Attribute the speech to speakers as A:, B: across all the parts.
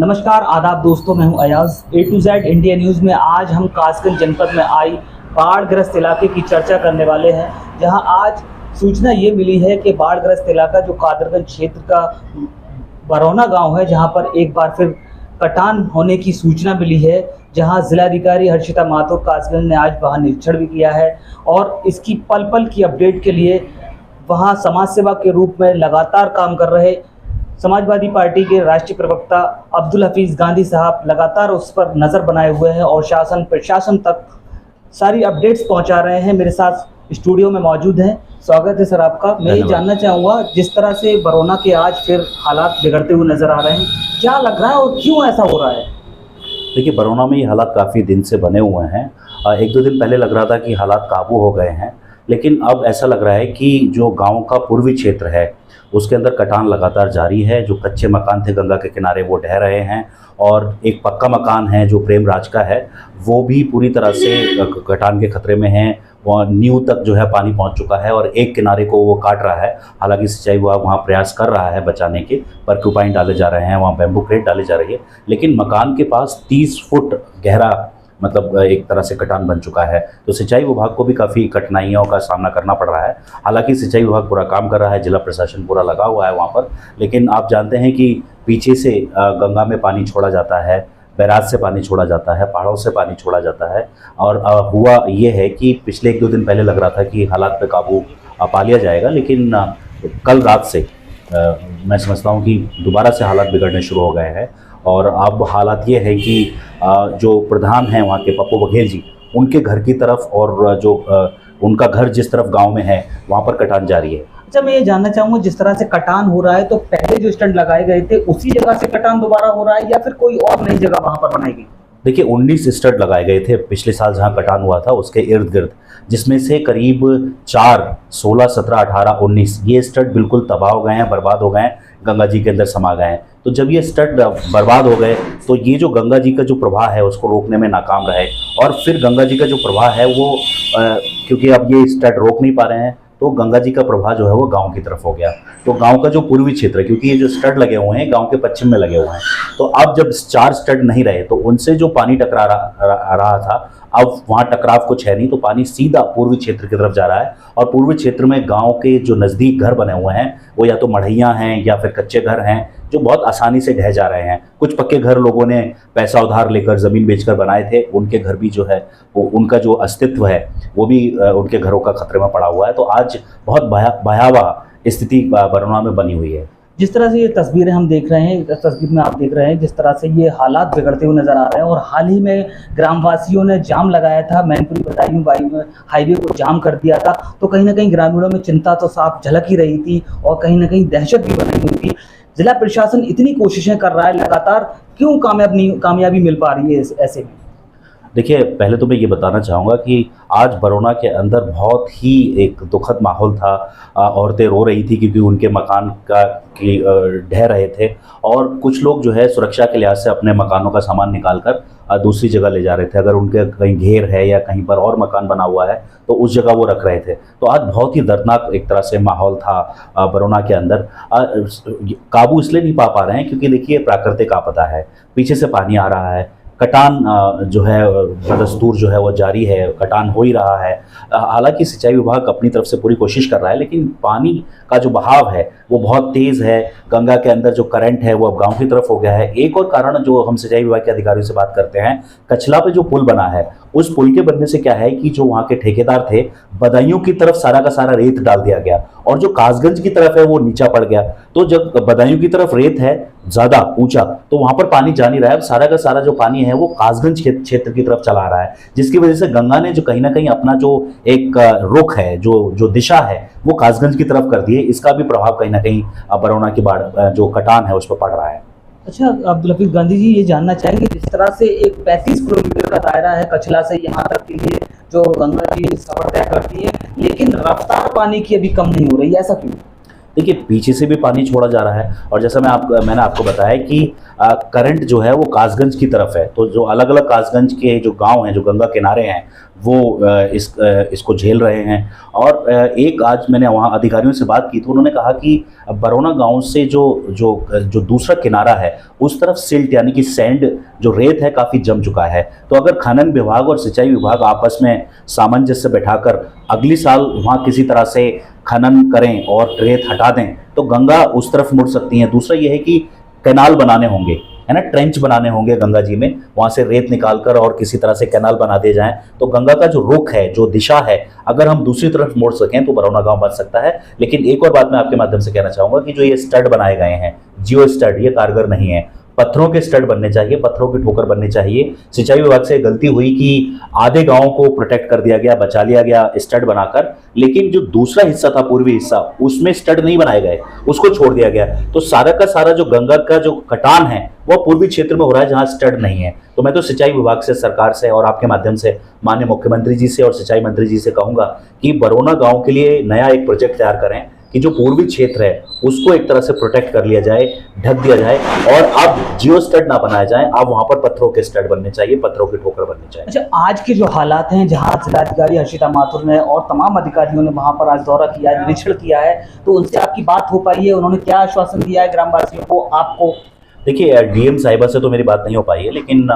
A: नमस्कार आदाब दोस्तों, मैं हूं अयाज। ए टू जेड इंडिया न्यूज़ में आज हम कासगंज जनपद में आई बाढ़ग्रस्त इलाके की चर्चा करने वाले हैं, जहां आज सूचना ये मिली है कि बाढ़ग्रस्त इलाका जो कादरगंज क्षेत्र का बरौना गांव है, जहां पर एक बार फिर कटान होने की सूचना मिली है, जहां जिलाधिकारी हर्षिता माथुर कासगंज ने आज वहां निरीक्षण भी किया है और इसकी पल पल की अपडेट के लिए वहां समाज सेवा के रूप में लगातार काम कर रहे समाजवादी पार्टी के राष्ट्रीय प्रवक्ता अब्दुल हफीज़ गांधी साहब लगातार उस पर नज़र बनाए हुए हैं और शासन प्रशासन तक सारी अपडेट्स पहुंचा रहे हैं। मेरे साथ स्टूडियो में मौजूद हैं। स्वागत है सर आपका। मैं ये जानना चाहूँगा, जिस तरह से बरौना के आज फिर हालात बिगड़ते हुए नज़र आ रहे हैं, क्या लग रहा है और क्यों ऐसा हो रहा है?
B: देखिए, बरौना में ये हालात काफ़ी दिन से बने हुए हैं। एक दो दिन पहले लग रहा था कि हालात काबू हो गए हैं, लेकिन अब ऐसा लग रहा है कि जो गांव का पूर्वी क्षेत्र है उसके अंदर कटान लगातार जारी है। जो कच्चे मकान थे गंगा के किनारे वो ढह रहे हैं और एक पक्का मकान है जो प्रेम राज का है वो भी पूरी तरह से कटान के खतरे में है। वहाँ नींव तक जो है पानी पहुंच चुका है और एक किनारे को वो काट रहा है। हालांकि सिंचाई विभाग वहाँ प्रयास कर रहा है बचाने के, परक्यूपाइन डाले जा रहे हैं, वहाँ बैम्बू क्रेट डाली जा रही है, लेकिन मकान के पास 30 फुट गहरा मतलब एक तरह से कटान बन चुका है। तो सिंचाई विभाग को भी काफ़ी कठिनाइयों का सामना करना पड़ रहा है। हालांकि सिंचाई विभाग पूरा काम कर रहा है, जिला प्रशासन पूरा लगा हुआ है वहाँ पर, लेकिन आप जानते हैं कि पीछे से गंगा में पानी छोड़ा जाता है, बैराज से पानी छोड़ा जाता है, पहाड़ों से पानी छोड़ा जाता है। और हुआ ये है कि पिछले एक दो दिन पहले लग रहा था कि हालात पे काबू पा लिया जाएगा, लेकिन कल रात से मैं समझता हूँ कि दोबारा से हालात बिगड़ने शुरू हो गए हैं। और अब हालात ये है कि जो प्रधान हैं वहाँ के पप्पू बघेल जी, उनके घर की तरफ और जो उनका घर जिस तरफ गांव में है वहाँ पर कटान जारी है।
A: अच्छा, मैं ये जानना चाहूँगा, जिस तरह से कटान हो रहा है तो पहले जो स्टंट लगाए गए थे उसी जगह से कटान दोबारा हो रहा है या फिर कोई और नई जगह वहाँ पर बनाई गई?
B: देखिए, 19 स्टड लगाए गए थे पिछले साल जहाँ कटान हुआ था उसके इर्द गिर्द, जिसमें से करीब 4, 16, 17, 18, 19 ये स्टड बिल्कुल तबाह हो गए हैं, बर्बाद हो गए हैं, गंगा जी के अंदर समा गए हैं। तो जब ये स्टड बर्बाद हो गए तो ये जो गंगा जी का जो प्रवाह है उसको रोकने में नाकाम रहे, और फिर गंगा जी का जो प्रवाह है वो क्योंकि अब ये स्टड रोक नहीं पा रहे हैं तो गंगा जी का प्रवाह जो है वो गांव की तरफ हो गया। तो गांव का जो पूर्वी क्षेत्र है, क्योंकि ये जो स्टड लगे हुए हैं गांव के पश्चिम में लगे हुए हैं, तो अब जब 4 स्टड नहीं रहे तो उनसे जो पानी टकरा रहा था, अब वहाँ टकराव कुछ है नहीं, तो पानी सीधा पूर्वी क्षेत्र की तरफ जा रहा है। और पूर्वी क्षेत्र में गांव के जो नज़दीक घर बने हुए हैं वो या तो मढ़ैया हैं या फिर कच्चे घर हैं जो बहुत आसानी से ढह जा रहे हैं। कुछ पक्के घर लोगों ने पैसा उधार लेकर ज़मीन बेचकर बनाए थे, उनके घर भी जो है वो उनका जो अस्तित्व है वो भी उनके घरों का खतरे में पड़ा हुआ है। तो आज बहुत भयावह स्थिति बरौना में बनी हुई है।
A: जिस तरह से ये तस्वीरें हम देख रहे हैं, इस तस्वीर में आप देख रहे हैं जिस तरह से ये हालात बिगड़ते हुए नजर आ रहे हैं, और हाल ही में ग्रामवासियों ने जाम लगाया था, मैनपुरी बदायूं हाईवे को जाम कर दिया था, तो कहीं ना कहीं ग्रामीणों में चिंता तो साफ झलक ही रही थी और कहीं ना कहीं दहशत भी बनी हुई थी। जिला प्रशासन इतनी कोशिशें कर रहा है लगातार, क्यों कामयाबी मिल पा रही है ऐसे में?
B: देखिए, पहले तो मैं ये बताना चाहूँगा कि आज बरौना के अंदर बहुत ही एक दुखद माहौल था। औरतें रो रही थी क्योंकि उनके मकान की ढह रहे थे, और कुछ लोग जो है सुरक्षा के लिहाज से अपने मकानों का सामान निकालकर दूसरी जगह ले जा रहे थे। अगर उनके कहीं घेर है या कहीं पर और मकान बना हुआ है तो उस जगह वो रख रहे थे। तो आज बहुत ही दर्दनाक एक तरह से माहौल था बरौना के अंदर। काबू इसलिए नहीं पा रहे हैं क्योंकि देखिए, प्राकृतिक आपदा है, पीछे से पानी आ रहा है, कटान जो है बदस्तूर जो है वो जारी है, कटान हो ही रहा है। हालांकि सिंचाई विभाग अपनी तरफ से पूरी कोशिश कर रहा है, लेकिन पानी का जो बहाव है वो बहुत तेज़ है। गंगा के अंदर जो करंट है वो अब गांव की तरफ हो गया है। एक और कारण जो हम सिंचाई विभाग के अधिकारियों से बात करते हैं, कचला पे जो पुल बना है, उस पुल के बनने से क्या है कि जो वहाँ के ठेकेदार थे, बदायूं की तरफ सारा का सारा रेत डाल दिया गया और जो कासगंज की तरफ है वो नीचा पड़ गया। तो जब बदायूं की तरफ रेत है ज़्यादा ऊंचा तो वहाँ पर पानी जा नहीं रहा है। अब सारा का सारा जो पानी है वो कासगंज क्षेत्र की तरफ चला आ रहा है, जिसकी वजह से गंगा ने जो कहीं ना कहीं अपना जो एक रुख है, जो दिशा है, वो कासगंज की तरफ कर दी है। इसका भी प्रभाव कहीं ना कहीं बरौना की बाढ़ जो कटान है उस पर पड़ रहा है।
A: अच्छा अब्दुल हफीज़ गांधी जी, ये जानना चाहेंगे, जिस तरह से एक 35 किलोमीटर का दायरा है कचला से यहाँ तक के लिए जो गंगा जी सफर तय करती है, लेकिन रफ्तार पानी की अभी कम नहीं हो रही है, ऐसा क्यों?
B: देखिए पीछे से भी पानी छोड़ा जा रहा है, और जैसा मैंने आपको बताया कि करंट जो है वो कासगंज की तरफ है। तो जो अलग अलग कासगंज के जो गांव हैं, जो गंगा किनारे हैं, वो इसको झेल रहे हैं। और एक आज मैंने वहाँ अधिकारियों से बात की तो उन्होंने कहा कि बरौना गांव से जो जो जो दूसरा किनारा है उस तरफ सिल्ट यानी कि सैंड जो रेत है काफ़ी जम चुका है। तो अगर खनन विभाग और सिंचाई विभाग आपस में सामंजस्य बैठाकर अगली साल वहाँ किसी तरह से खनन करें और रेत हटा दें तो गंगा उस तरफ मुड़ सकती है। दूसरा ये है कि कैनाल बनाने होंगे, है ना, ट्रेंच बनाने होंगे गंगा जी में, वहाँ से रेत निकालकर और किसी तरह से कैनाल बना दिए जाएं तो गंगा का जो रुख है, जो दिशा है, अगर हम दूसरी तरफ मोड़ सकें तो बरौना गांव बच सकता है। लेकिन एक और बात मैं आपके माध्यम से कहना चाहूँगा कि जो ये स्टड बनाए गए हैं, जियो स्टड, ये कारगर नहीं है। पत्थरों के स्टड बनने चाहिए, पत्थरों की ठोकर बननी चाहिए। सिंचाई विभाग से गलती हुई कि आधे गांव को प्रोटेक्ट कर दिया गया, बचा लिया गया स्टड बनाकर, लेकिन जो दूसरा हिस्सा था, पूर्वी हिस्सा, उसमें स्टड नहीं बनाए गए, उसको छोड़ दिया गया। तो सारा का सारा जो गंगा का जो कटान है वो पूर्वी क्षेत्र में हो रहा है जहां स्टड नहीं है। तो मैं तो सिंचाई विभाग से, सरकार से और आपके माध्यम से माननीय मुख्यमंत्री जी से और सिंचाई मंत्री जी से कहूंगा कि बरौना गांव के लिए नया एक प्रोजेक्ट तैयार करें कि जो पूर्वी क्षेत्र है उसको एक तरह से प्रोटेक्ट कर लिया जाए, ढक दिया जाए, और अब जियो स्टड ना बनाया जाए, अब वहां पर पत्थरों के स्टड बनने चाहिए, पत्थरों की ठोकर बननी चाहिए।
A: अच्छा, आज के जो हालात हैं, जहां जिलाधिकारी हर्षिता माथुर ने और तमाम अधिकारियों ने वहां पर आज दौरा किया है, निरीक्षण किया है, तो उनसे आपकी बात हो पाई है? उन्होंने क्या आश्वासन दिया है ग्रामवासियों को, आपको?
B: देखिए डीएम साहिबा से तो मेरी बात नहीं हो पाई है, लेकिन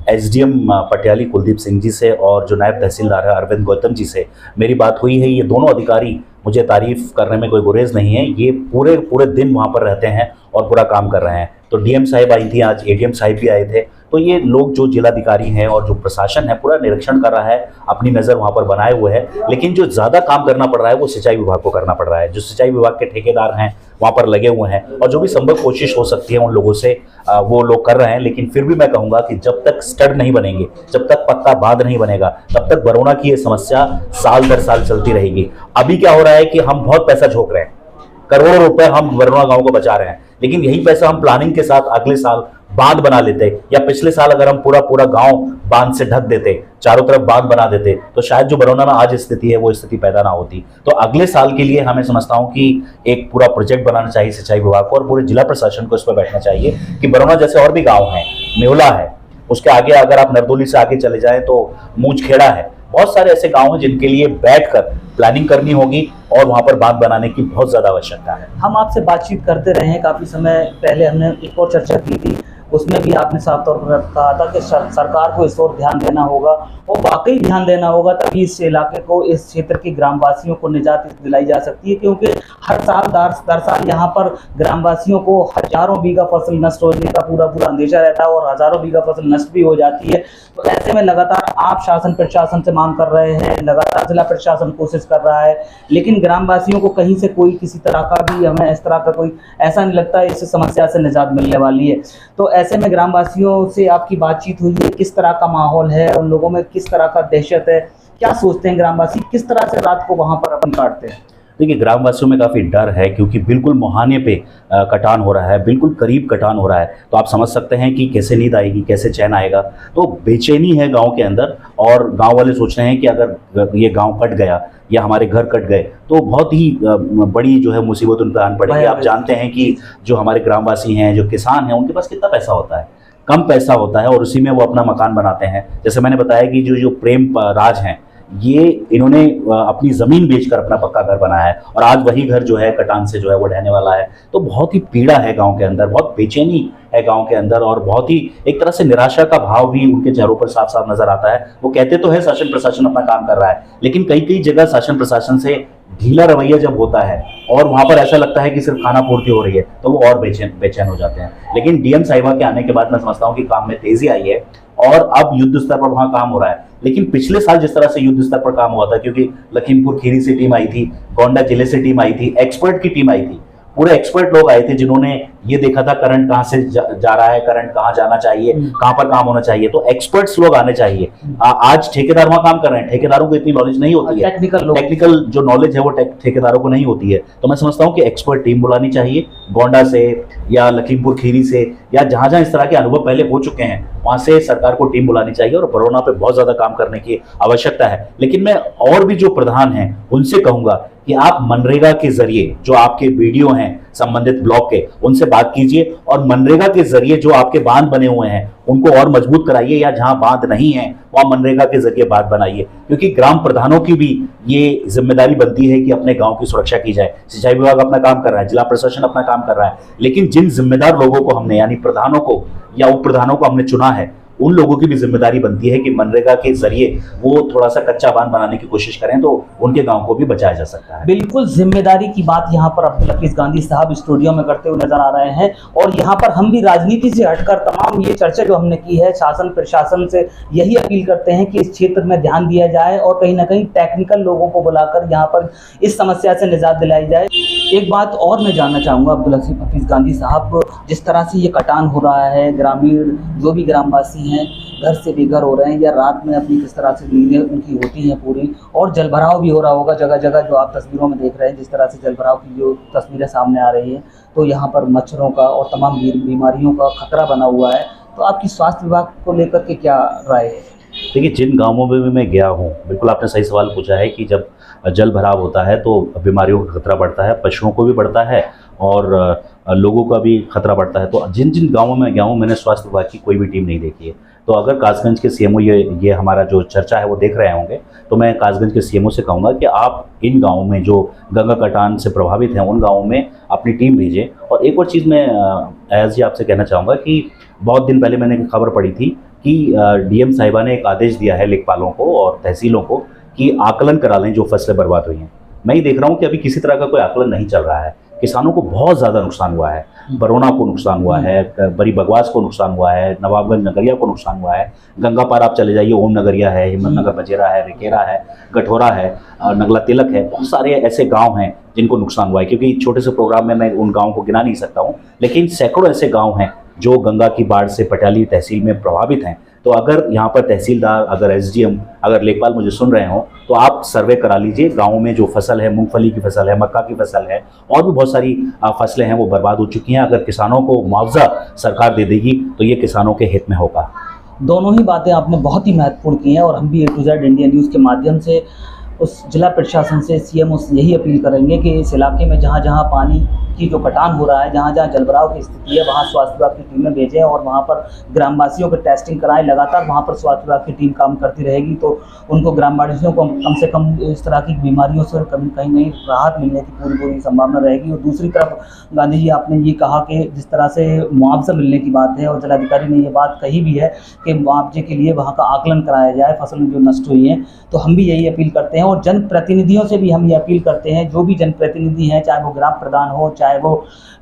B: एसडीएम पटियाली कुलदीप सिंह जी से और जो नायब तहसीलदार है अरविंद गौतम जी से मेरी बात हुई है। ये दोनों अधिकारी, मुझे तारीफ करने में कोई गुरेज नहीं है, ये पूरे दिन वहाँ पर रहते हैं और पूरा काम कर रहे हैं। तो डीएम साहिब आई थी, आज एडीएम साहिब भी आए थे। तो ये लोग, जो जिलाधिकारी हैं और जो प्रशासन है, पूरा निरीक्षण कर रहा है, अपनी नज़र वहाँ पर बनाए हुए है। लेकिन जो ज़्यादा काम करना पड़ रहा है वो सिंचाई विभाग को करना पड़ रहा है। जो सिंचाई विभाग के ठेकेदार हैं वहाँ पर लगे हुए हैं, और जो भी संभव कोशिश हो सकती है उन लोगों से वो लोग कर रहे हैं। लेकिन फिर भी मैं कहूँगा कि जब तक स्टड नहीं बनेंगे, जब तक पक्का बांध नहीं बनेगा, तब तक बरौना की ये समस्या साल दर साल चलती रहेगी। अभी क्या हो रहा है कि हम बहुत पैसा झोंक रहे हैं, करोड़ों रुपए हम बरौना गांव को बचा रहे हैं, लेकिन यही पैसा हम प्लानिंग के साथ अगले साल बांध बना लेते, या पिछले साल अगर हम पूरा गांव बांध से ढक देते, चारों तरफ बांध बना देते, तो शायद जो बरौना में आज स्थिति है वो स्थिति पैदा ना होती। तो अगले साल के लिए हमें समझता हूं कि एक पूरा प्रोजेक्ट बनाना चाहिए सिंचाई विभाग को, और पूरे जिला प्रशासन को इस पर बैठना चाहिए कि बरौना जैसे और भी गाँव हैं, मेहुला है, उसके आगे अगर आप नरदोली से आगे चले जाएं तो मूंजखेड़ा है, बहुत सारे ऐसे गांव हैं जिनके लिए बैठकर प्लानिंग करनी होगी और वहां पर बांध बनाने की बहुत ज्यादा आवश्यकता है।
A: हम आपसे बातचीत करते रहे हैं, काफी समय पहले हमने एक और चर्चा की थी, उसमें भी आपने साफ तौर पर कहा था कि सरकार को इस ओर ध्यान देना होगा, और वाकई ध्यान देना होगा, तभी इस इलाके को, इस क्षेत्र के ग्रामवासियों को निजात दिलाई जा सकती है। क्योंकि हर साल दर साल यहाँ पर ग्रामवासियों को हजारों बीघा फसल नष्ट होने का पूरा अंदेशा रहता है, और हजारों बीघा फसल नष्ट भी हो जाती है। तो ऐसे में लगातार आप शासन प्रशासन से मांग कर रहे हैं, लगातार जिला प्रशासन कोशिश कर रहा है, लेकिन ग्रामवासियों को कहीं से कोई किसी तरह का भी, हमें इस तरह का कोई ऐसा नहीं लगता इस समस्या से निजात मिलने वाली है। तो ऐसे में ग्रामवासियों से आपकी बातचीत हुई है, किस तरह का माहौल है, उन लोगों में किस तरह का दहशत है, क्या सोचते हैं ग्रामवासी, किस तरह से रात को वहां पर अपन काटते हैं?
B: देखिए ग्रामवासियों में काफ़ी डर है, क्योंकि बिल्कुल मुहाने पे कटान हो रहा है, बिल्कुल करीब कटान हो रहा है। तो आप समझ सकते हैं कि कैसे नींद आएगी, कैसे चैन आएगा। तो बेचैनी है गांव के अंदर, और गांव वाले सोच रहे हैं कि अगर ये गांव कट गया या हमारे घर कट गए तो बहुत ही बड़ी जो है मुसीबत उन पर आन पड़ेगी। आप जानते हैं कि जो हमारे ग्रामवासी हैं, जो किसान हैं, उनके पास कितना पैसा होता है, कम पैसा होता है, और उसी में वो अपना मकान बनाते हैं। जैसे मैंने बताया कि जो प्रेम राज हैं, ये इन्होंने अपनी ज़मीन बेचकर अपना पक्का घर बनाया है, और आज वही घर जो है कटान से जो है वो ढहने वाला है। तो बहुत ही पीड़ा है गांव के अंदर, बहुत बेचैनी है गांव के अंदर, और बहुत ही एक तरह से निराशा का भाव भी उनके चेहरों पर साफ साफ नजर आता है। वो कहते तो है शासन प्रशासन अपना काम कर रहा है, लेकिन कई जगह शासन प्रशासन से ढीला रवैया जब होता है और वहां पर ऐसा लगता है कि सिर्फ खाना पूर्ति हो रही है, तो वो और बेचैन हो जाते हैं। लेकिन डीएम साहिबा के आने के बाद मैं समझता हूँ कि काम में तेजी आई है, और अब युद्ध स्तर पर वहां काम हो रहा है। लेकिन पिछले साल जिस तरह से युद्ध स्तर पर काम हुआ था, क्योंकि लखीमपुर खीरी से टीम आई थी, गोंडा जिले से टीम आई थी, एक्सपर्ट की टीम आई थी, पूरे एक्सपर्ट लोग आए थे जिन्होंने ये देखा था करंट कहाँ से जा रहा है, करंट कहाँ जाना चाहिए, कहाँ पर काम होना चाहिए। तो एक्सपर्ट्स लोग आने चाहिए। आज ठेकेदार वहां काम कर रहे हैं, ठेकेदारों को इतनी नॉलेज नहीं होती है, टेक्निकल जो नॉलेज है वो ठेकेदारों को नहीं होती है। तो मैं समझता हूँ कि एक्सपर्ट टीम बुलानी चाहिए, गोंडा से या लखीमपुर खीरी से, या जहां जहां इस तरह के अनुभव पहले हो चुके हैं वहां से सरकार को टीम बुलानी चाहिए, और बरौना पे बहुत ज्यादा काम करने की आवश्यकता है। लेकिन मैं और भी जो प्रधान हैं उनसे कहूंगा कि आप मनरेगा के जरिए जो आपके वीडियो हैं संबंधित ब्लॉक के, उनसे बात कीजिए और मनरेगा के जरिए जो आपके बांध बने हुए हैं उनको और मजबूत कराइए, या जहां बांध नहीं है वहां मनरेगा के जरिए बांध बनाइए। क्योंकि ग्राम प्रधानों की भी ये जिम्मेदारी बनती है कि अपने गांव की सुरक्षा की जाए। सिंचाई विभाग अपना काम कर रहा है, जिला प्रशासन अपना काम कर रहा है, लेकिन जिन जिम्मेदार लोगों को हमने यानी प्रधानों को या उप प्रधानों को हमने चुना है, उन लोगों की भी जिम्मेदारी बनती है कि मनरेगा के जरिए वो थोड़ा सा कच्चा बांध बनाने की कोशिश करें तो उनके गांव को भी बचाया जा सकता है।
A: बिल्कुल जिम्मेदारी की बात यहाँ पर अब्दुल हफीज गांधी साहब स्टूडियो में करते हुए नजर आ रहे हैं, और यहाँ पर हम भी राजनीति से हटकर तमाम ये चर्चा जो हमने की है शासन प्रशासन से यही अपील करते हैं कि इस क्षेत्र में ध्यान दिया जाए और कहीं ना कहीं टेक्निकल लोगों को बुलाकर यहाँ पर इस समस्या से निजात दिलाई जाए। एक बात और मैं जानना चाहूँगा अब्दुल हफीज गांधी साहब, जिस तरह से ये कटान हो रहा है, ग्रामीण जो भी ग्रामवासी हैं घर से बेघर हो रहे हैं या रात में अपनी किस तरह से नींदें उनकी होती हैं पूरी, और जलभराव भी हो रहा होगा जगह जगह जो आप तस्वीरों में देख रहे हैं, जिस तरह से जलभराव की जो तस्वीरें सामने आ रही हैं, तो यहाँ पर मच्छरों का और तमाम बीमारियों का खतरा बना हुआ है। तो आपकी स्वास्थ्य विभाग को लेकर के क्या राय है?
B: देखिए, जिन गांवों में भी मैं गया हूँ, बिल्कुल आपने सही सवाल पूछा है कि जब जल भराव होता है तो बीमारियों का खतरा बढ़ता है, पशुओं को भी बढ़ता है और लोगों का भी खतरा बढ़ता है। तो जिन जिन गांवों में गया हूँ मैंने स्वास्थ्य विभाग की कोई भी टीम नहीं देखी है। तो अगर कासगंज के सीएमओ ये हमारा जो चर्चा है वो देख रहे होंगे, तो मैं कासगंज के सीएमओ से कहूँगा कि आप इन गाँवों में जो गंगा कटान से प्रभावित हैं उन गाँवों में अपनी टीम भेजें। और एक और चीज़ मैं अयाज जी आपसे कहना चाहूँगा कि बहुत दिन पहले मैंने खबर पड़ी थी कि डीएम साहिबा ने एक आदेश दिया है लेखपालों को और तहसीलों को कि आकलन करा लें जो फसलें बर्बाद हुई हैं। मैं ये देख रहा हूँ कि अभी किसी तरह का कोई आकलन नहीं चल रहा है। किसानों को बहुत ज़्यादा नुकसान हुआ है, बरौना को नुकसान हुआ है, बड़ी बगवास को नुकसान हुआ है, नवाबगंज नगरिया को नुकसान हुआ है, गंगा पार आप चले जाइए, ओम नगरिया है, हिम्मतनगर बजेरा है, रिकेरा है, गठोरा है, नगला तिलक है, बहुत सारे ऐसे गांव हैं जिनको नुकसान हुआ है। क्योंकि छोटे से प्रोग्राम में मैं उन गाँव को गिना नहीं सकता हूँ, लेकिन सैकड़ों ऐसे गाँव हैं जो गंगा की बाढ़ से पटियाली तहसील में प्रभावित हैं। तो अगर यहाँ पर तहसीलदार, अगर एसडीएम, अगर लेखपाल मुझे सुन रहे हो तो आप सर्वे करा लीजिए। गाँव में जो फसल है, मूंगफली की फसल है, मक्का की फसल है और भी बहुत सारी फसलें हैं वो बर्बाद हो चुकी हैं। अगर किसानों को मुआवजा सरकार दे देगी तो ये किसानों के हित में होगा।
A: दोनों ही बातें आपने बहुत ही महत्वपूर्ण की हैं और हम भी A to Z India news के माध्यम से उस जिला प्रशासन से, सीएमओ से यही अपील करेंगे कि इस इलाके में जहाँ जहाँ पानी की जो कटान हो रहा है, जहाँ जहाँ जलभराव की स्थिति है, वहाँ स्वास्थ्य विभाग की टीमें भेजें और वहाँ पर ग्रामवासियों को टेस्टिंग कराएं। लगातार वहाँ पर स्वास्थ्य विभाग की टीम काम करती रहेगी तो उनको ग्रामवासियों को कम से कम इस तरह की बीमारियों से कहीं कहीं राहत मिलने की पूरी संभावना रहेगी। और दूसरी तरफ गांधी जी, आपने ये कहा कि जिस तरह से मुआवजा मिलने की बात है और जिलाधिकारी ने ये बात कही भी है कि मुआवजे के लिए वहाँ का आकलन कराया जाए फसलें जो नष्ट हुई हैं, तो हम भी यही अपील करते हैं। और जनप्रतिनिधियों से भी हम ये अपील करते हैं, जो भी जनप्रतिनिधि हैं, चाहे वो ग्राम प्रधान हो, चाहे वो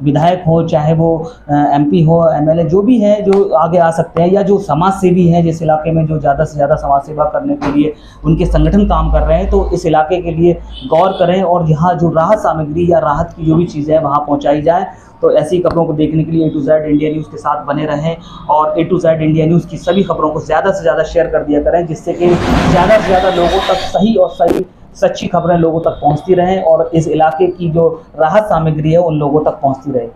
A: विधायक हो, चाहे वो एमपी हो, एमएलए, जो भी है जो आगे आ सकते हैं, या जो समाज सेवी हैं जिस इलाके में जो ज़्यादा से ज़्यादा समाज सेवा करने के लिए उनके संगठन काम कर रहे हैं, तो इस इलाके के लिए गौर करें और यहाँ जो राहत सामग्री या राहत की जो भी चीज़ें हैं वहाँ पहुँचाई जाए। तो ऐसी खबरों को देखने के लिए A to Z India news के साथ बने रहें और A to Z India news की सभी खबरों को ज़्यादा से ज़्यादा शेयर कर दिया करें, जिससे कि ज़्यादा से ज़्यादा लोगों तक सही और सच्ची खबरें लोगों तक पहुंचती रहें और इस इलाके की जो राहत सामग्री है उन लोगों तक पहुंचती रहे।